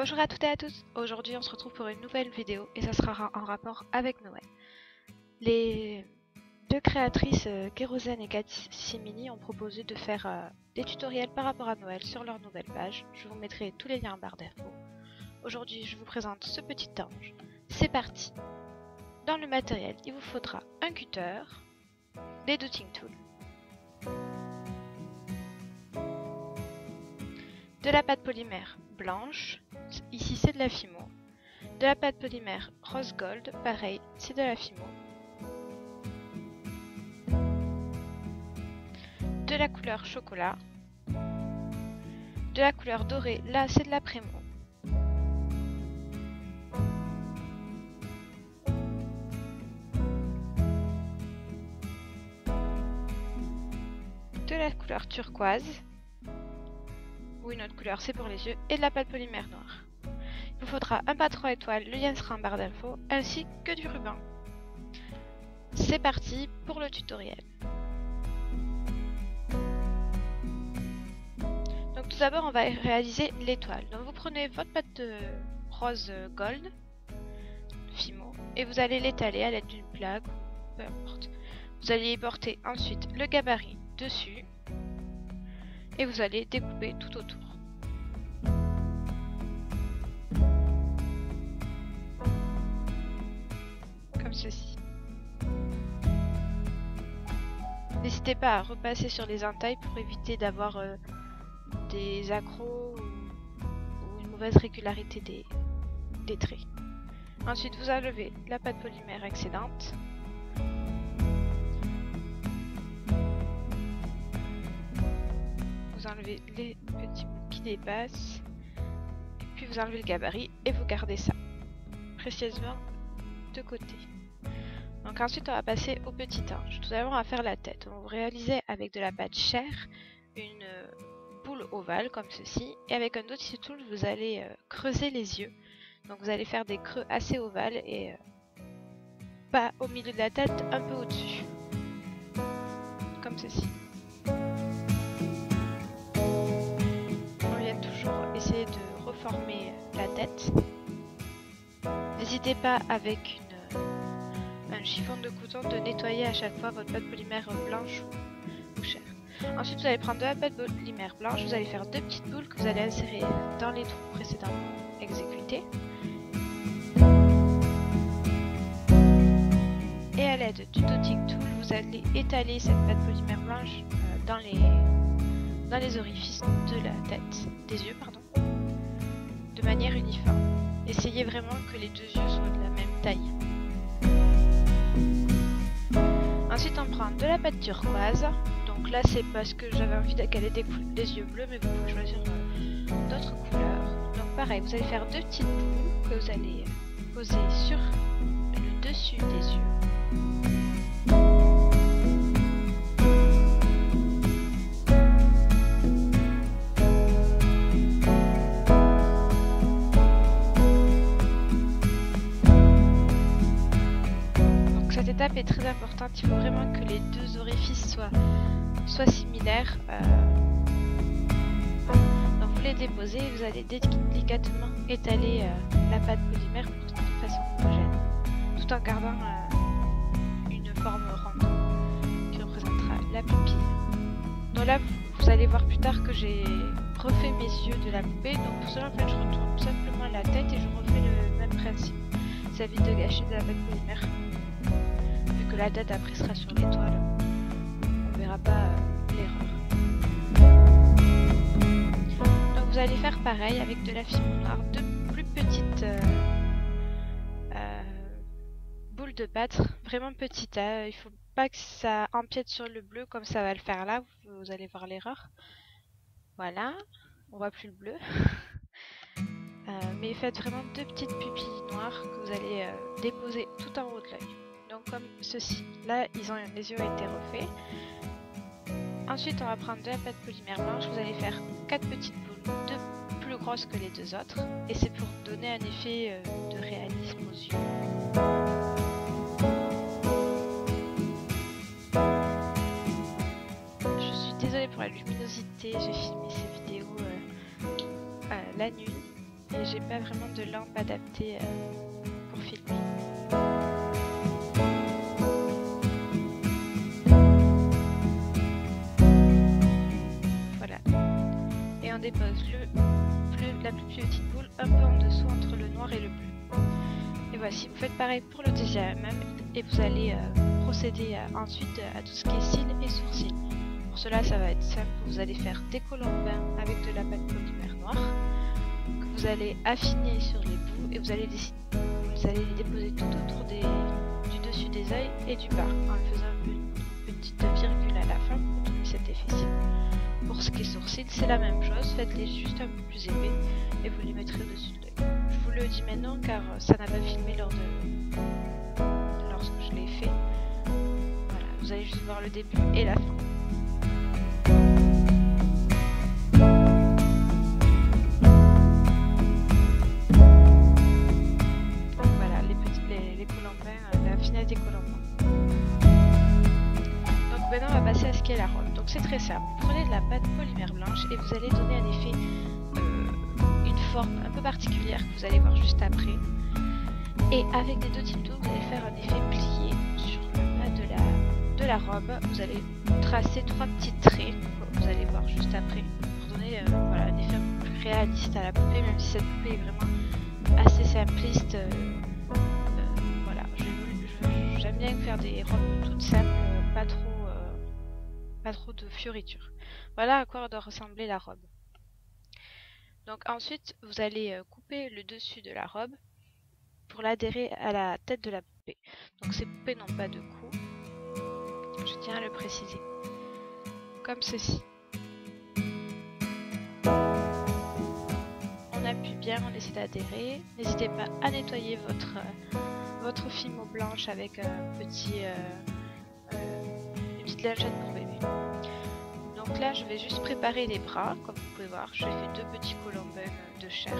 Bonjour à toutes et à tous, aujourd'hui on se retrouve pour une nouvelle vidéo et ça sera en rapport avec Noël. Les deux créatrices Kérosène et Gatsimini ont proposé de faire des tutoriels par rapport à Noël sur leur nouvelle page. Je vous mettrai tous les liens en barre d'infos. Aujourd'hui je vous présente ce petit ange. C'est parti. Dans le matériel il vous faudra un cutter, des dotting tools, de la pâte polymère blanche, ici c'est de la Fimo, de la pâte polymère rose gold, pareil c'est de la Fimo, de la couleur chocolat, de la couleur dorée, là c'est de la Prémo, de la couleur turquoise, ou une autre couleur c'est pour les yeux, et de la pâte polymère noire. Il vous faudra un patron étoile, le lien sera en barre d'infos, ainsi que du ruban. C'est parti pour le tutoriel. Donc tout d'abord on va réaliser l'étoile. Donc vous prenez votre pâte de rose gold, Fimo, et vous allez l'étaler à l'aide d'une plaque, peu importe. Vous allez y porter ensuite le gabarit dessus, et vous allez découper tout autour. Comme ceci. N'hésitez pas à repasser sur les entailles pour éviter d'avoir des accros ou une mauvaise régularité des traits. Ensuite vous enlevez la pâte polymère excédente. Vous enlevez les petits bouts qui dépassent. Et puis vous enlevez le gabarit et vous gardez ça précieusement de côté. Donc ensuite on va passer au petit ange. Tout d'abord on va faire la tête. On va réaliser avec de la pâte chair une boule ovale comme ceci. Et avec un dotting tool vous allez creuser les yeux. Donc vous allez faire des creux assez ovales et pas au milieu de la tête, un peu au-dessus. Comme ceci. On vient toujours essayer de reformer la tête. N'hésitez pas avec un chiffon de coton de nettoyer à chaque fois votre pâte polymère blanche ou chair. Ensuite vous allez prendre de la pâte polymère blanche, vous allez faire deux petites boules que vous allez insérer dans les trous précédemment exécutés. Et à l'aide du dotting tool, vous allez étaler cette pâte polymère blanche dans les orifices de la tête, des yeux pardon, de manière uniforme. Essayez vraiment que les deux yeux soient de la même taille. Ensuite on prend de la pâte turquoise, donc là c'est parce que j'avais envie qu'elle ait des yeux bleus, mais vous pouvez choisir d'autres couleurs. Donc pareil, vous allez faire deux petites boules que vous allez poser sur le dessus des yeux. Cette étape est très importante, il faut vraiment que les deux orifices soient similaires. Donc vous les déposez et vous allez délicatement étaler la pâte polymère de façon homogène, tout en gardant une forme ronde qui représentera la pupille. Donc là vous allez voir plus tard que j'ai refait mes yeux de la poupée, donc pour cela en fait je retourne simplement la tête et je refais le même principe. Ça évite de gâcher de la pâte polymère. Que la tête après sera sur l'étoile, on verra pas l'erreur. Donc vous allez faire pareil avec de la Fimo noire, deux plus petites boules de pâte, vraiment petites. Il faut pas que ça empiète sur le bleu comme ça va le faire là, vous allez voir l'erreur. Voilà, on voit plus le bleu. Mais faites vraiment deux petites pupilles noires que vous allez déposer tout en haut de l'œil. Donc comme ceci, là les yeux ont été refaits. Ensuite on va prendre de la pâte polymère blanche, vous allez faire 4 petites boules, deux plus grosses que les deux autres, et c'est pour donner un effet de réalisme aux yeux. Je suis désolée pour la luminosité, j'ai filmé ces vidéos la nuit, et et j'ai pas vraiment de lampe adaptée pour filmer. Voilà. Et on dépose la plus petite boule un peu en dessous entre le noir et le bleu. Et voici, vous faites pareil pour le deuxième et vous allez procéder ensuite à tout ce qui est cils et sourcils. Pour cela, ça va être simple. Vous allez faire des colombins avec de la pâte polymère noire que vous allez affiner sur les bouts et vous allez les déposer tout autour du dessus des yeux et du bas en le faisant une petite virgule à la fin pour donner cet effet-ci. Pour ce qui est sourcils, c'est la même chose. Faites-les juste un peu plus épais et vous les mettrez au-dessus de l'œil. Je vous le dis maintenant car ça n'a pas filmé lorsque je l'ai fait. Voilà, vous allez juste voir le début et la fin. Des colombins. Donc maintenant on va passer à ce qu'est la robe. Donc c'est très simple. Vous prenez de la pâte polymère blanche et vous allez donner un effet, une forme un peu particulière que vous allez voir juste après. Et avec des 2 types d'eau, vous allez faire un effet plié sur le bas de la robe. Vous allez tracer 3 petits traits que vous allez voir juste après pour donner voilà, un effet un peu plus réaliste à la poupée, même si cette poupée est vraiment assez simpliste. J'aime bien faire des robes toutes simples, pas trop de fioritures. Voilà à quoi doit ressembler la robe. Donc ensuite, vous allez couper le dessus de la robe pour l'adhérer à la tête de la poupée. Donc ces poupées n'ont pas de cou, je tiens à le préciser. Comme ceci. On appuie bien, on essaie d'adhérer. N'hésitez pas à nettoyer votre fimo blanche avec une petite lingette pour bébé. Donc là je vais juste préparer les bras, comme vous pouvez voir, j'ai fait 2 petits colombins de chair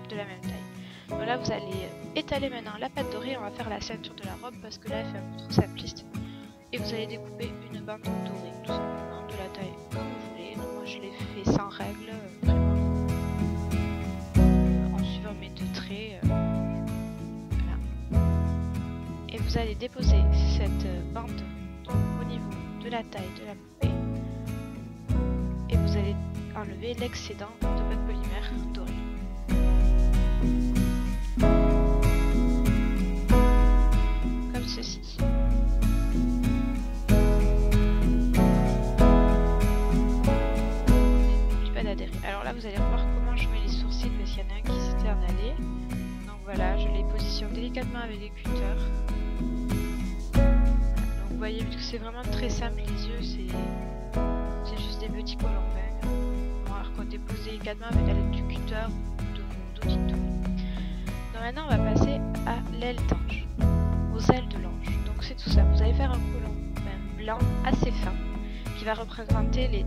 de la même taille. Donc là vous allez étaler maintenant la pâte dorée, on va faire la ceinture de la robe parce que là elle fait un peu trop simpliste. Et vous allez découper une bande dorée, tout simplement, de la taille comme vous voulez. Donc moi je l'ai fait sans règle, vraiment, en suivant mes 2 traits. Et vous allez déposer cette bande au niveau de la taille de la poupée et vous allez enlever l'excédent de pâte polymère dorée. Comme ceci. N'oublie pas d'adhérer. Alors là vous allez voir comment je mets les sourcils parce qu'il y en a un qui s'était en allé. Donc voilà, je les positionne délicatement avec les cutters. Vous voyez que c'est vraiment très simple, les yeux c'est juste des petits colombins. Alors qu'on dépose délicatement avec l'aide du cutter ou de vos d'outils. Donc maintenant on va passer à l'aile d'ange, aux ailes de l'ange. Donc c'est tout ça, vous allez faire un colombin blanc assez fin qui va représenter les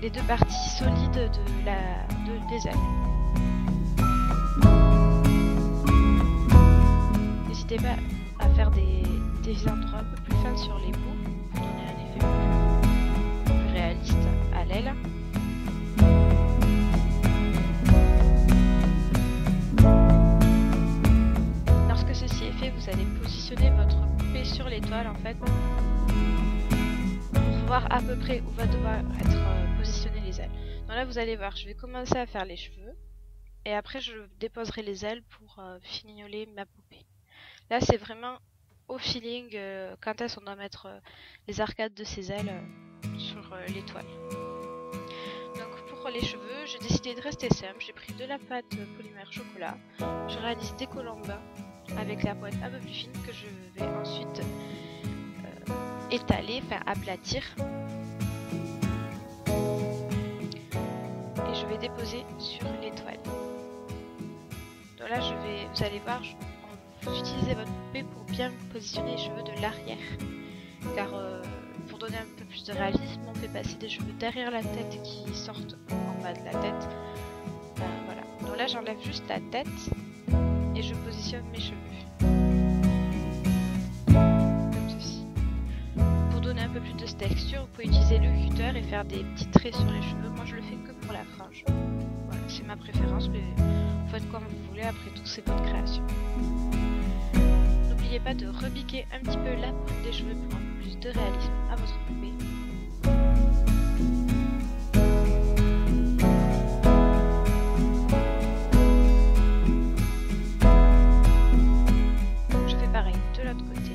deux parties solides des ailes. N'hésitez pas à faire des endroits un peu plus fins sur les bouts pour donner un effet plus réaliste à l'aile. Lorsque ceci est fait, vous allez positionner votre poupée sur l'étoile en fait pour voir à peu près où va devoir être positionnées les ailes. Donc là vous allez voir, je vais commencer à faire les cheveux et après je déposerai les ailes pour fignoler ma poupée. Là c'est vraiment au feeling quand est-ce qu'on doit mettre les arcades de ses ailes sur l'étoile. Donc pour les cheveux, j'ai décidé de rester simple. J'ai pris de la pâte polymère chocolat. Je réalise des colombins avec la pointe un peu plus fine que je vais ensuite étaler, enfin aplatir. Et je vais déposer sur l'étoile. Donc là vous allez voir, vous utilisez votre poupée pour bien positionner les cheveux de l'arrière, car pour donner un peu plus de réalisme, on fait passer des cheveux derrière la tête qui sortent en bas de la tête. Voilà. Donc là, j'enlève juste la tête et je positionne mes cheveux comme ceci. Pour donner un peu plus de texture, vous pouvez utiliser le cutter et faire des petits traits sur les cheveux. Moi, je le fais que pour la frange. Voilà. c'est ma préférence, mais faites comme vous voulez, après tout c'est votre création. N'oubliez pas de repiquer un petit peu la pointe des cheveux pour un peu plus de réalisme à votre poupée. Je fais pareil de l'autre côté.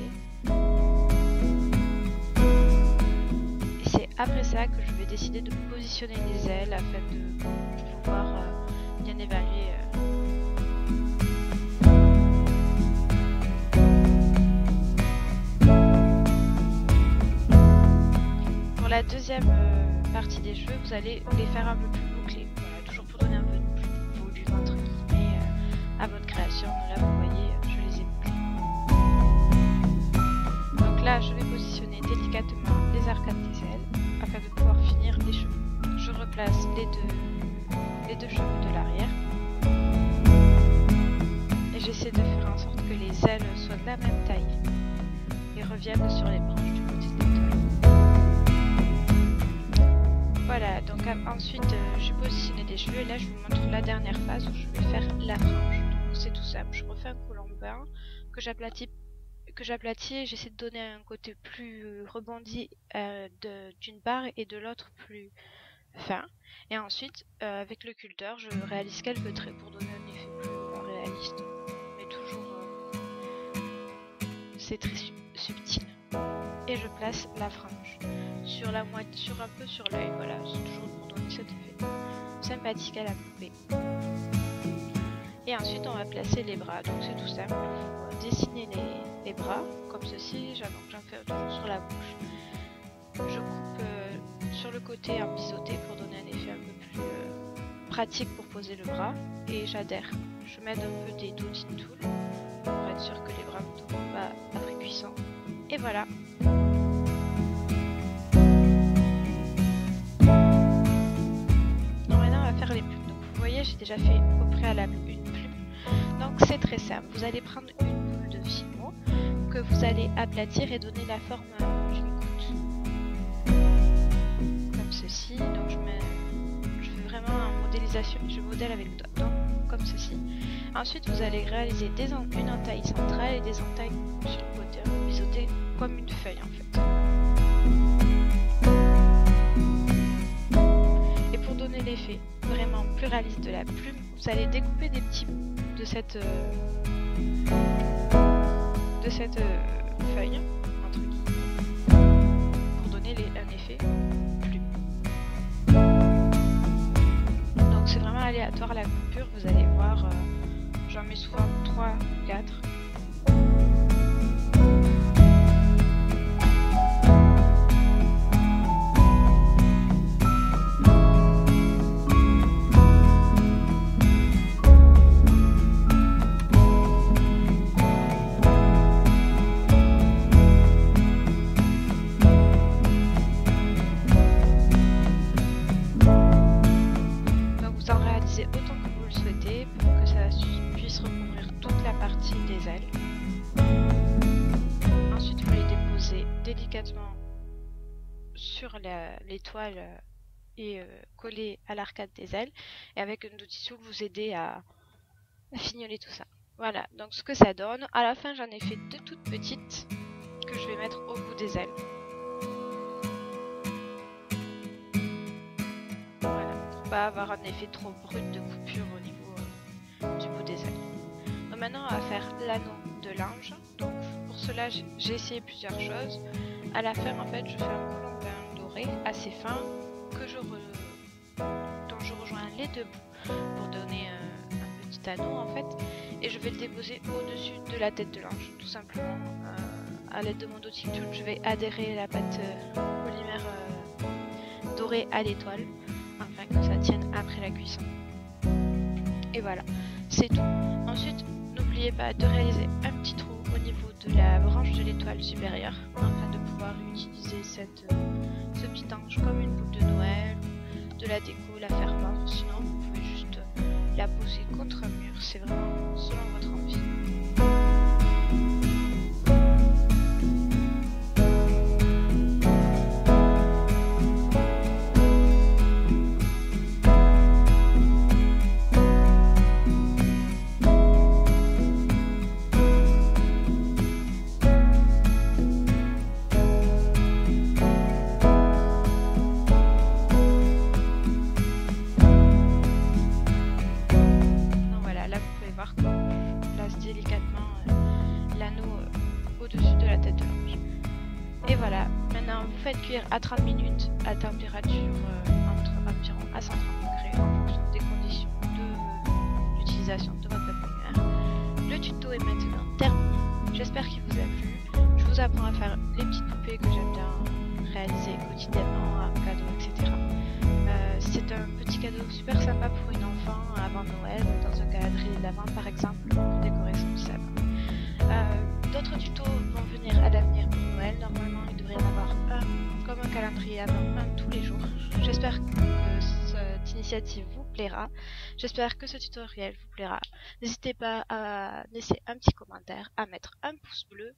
Et c'est après ça que je vais décider de positionner les ailes afin de pouvoir bien évaluer. Pour la deuxième partie des cheveux, vous allez les faire un peu plus bouclés. Voilà, toujours pour donner un peu plus de volume entre guillemets à votre création. Là, vous voyez, je les ai bouclés. Donc là, je vais positionner délicatement les arcades des ailes afin de pouvoir finir les cheveux. Je replace les deux cheveux de l'arrière et j'essaie de faire en sorte que les ailes soient de la même taille et reviennent sur les branches du côté de l'étoile. Voilà, donc ensuite j'ai positionné des cheveux et là je vous montre la dernière phase où je vais faire la frange. Donc c'est tout simple, je refais un colombin que j'aplatis et j'essaie de donner un côté plus rebondi d'une part et de l'autre plus fin. Et ensuite avec le culteur je réalise quelques traits pour donner un effet plus réaliste, mais toujours c'est très subtil. Et je place la frange sur la moitié, sur un peu sur l'œil, voilà, c'est toujours pour donner cet effet sympathique à la poupée. Et ensuite on va placer les bras, donc c'est tout simple, il faut dessiner les bras comme ceci, j'en fais toujours sur la bouche. Je coupe sur le côté en biseauté pour donner un effet un peu plus pratique pour poser le bras, et j'adhère, je mets un peu des doting tools pour être sûr que les bras ne tombent pas après cuisson. Et voilà. Donc maintenant on va faire les plumes. Donc vous voyez, j'ai déjà fait au préalable une plume. Donc c'est très simple. Vous allez prendre une boule de fimo que vous allez aplatir et donner la forme d'une goutte. Comme ceci. Donc je fais vraiment une modélisation. Je modèle avec le doigt. Donc comme ceci. Ensuite vous allez réaliser une entaille centrale et des entailles sur le côté, biseauter comme une feuille en fait. Et pour donner l'effet vraiment plus réaliste de la plume, vous allez découper des petits bouts de cette feuille entre guillemets pour donner un effet plume. Donc c'est vraiment aléatoire la coupure, vous allez voir, j'en mets souvent 3 ou 4. Autant que vous le souhaitez pour que ça puisse recouvrir toute la partie des ailes. Ensuite vous les déposez délicatement sur l'étoile et coller à l'arcade des ailes, et avec une outil tool vous aider à fignoler tout ça. Voilà, donc ce que ça donne. À la fin j'en ai fait deux toutes petites que je vais mettre au bout des ailes. Avoir un effet trop brut de coupure au niveau du bout des ailes. Donc maintenant on va faire l'anneau de l'ange. Donc pour cela j'ai essayé plusieurs choses. À la fin en fait je fais un colombin doré assez fin dont je rejoins les deux bouts pour donner un petit anneau en fait, et je vais le déposer au-dessus de la tête de l'ange tout simplement. À l'aide de mon doting tool je vais adhérer la pâte polymère dorée à l'étoile afin que ça tienne après la cuisson. Et voilà, c'est tout. Ensuite, n'oubliez pas de réaliser un petit trou au niveau de la branche de l'étoile supérieure afin de pouvoir utiliser ce petit ange comme une boule de Noël ou de la déco, la faire peindre. Sinon, vous pouvez juste la poser contre un mur. C'est vraiment selon votre envie. délicatement l'anneau au-dessus de la tête de l'ange. Et voilà, maintenant vous faites cuire à 30 minutes à température entre environ à 130 degrés en fonction des conditions d'utilisation de votre pâte polymère. Le tuto est maintenant terminé, j'espère qu'il vous a plu. Je vous apprends à faire les petites poupées que j'aime bien réaliser quotidiennement, un cadeau, etc. C'est un petit cadeau super sympa pour une enfant avant Noël, dans un calendrier d'avant par exemple, pour décorer son sapin. D'autres tutos vont venir à l'avenir pour Noël. Normalement, il devrait y en avoir un comme un calendrier avant, un tous les jours. J'espère que cette initiative vous plaira. J'espère que ce tutoriel vous plaira. N'hésitez pas à laisser un petit commentaire, à mettre un pouce bleu.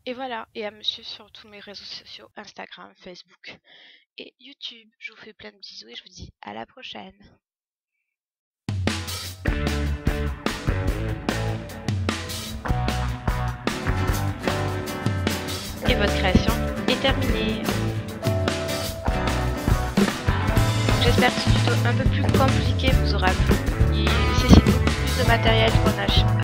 Et voilà, et à me suivre sur tous mes réseaux sociaux, Instagram, Facebook et YouTube. Je vous fais plein de bisous et je vous dis à la prochaine. Et votre création est terminée. J'espère que ce tuto un peu plus compliqué vous aura plu. Il nécessite beaucoup plus de matériel qu'on a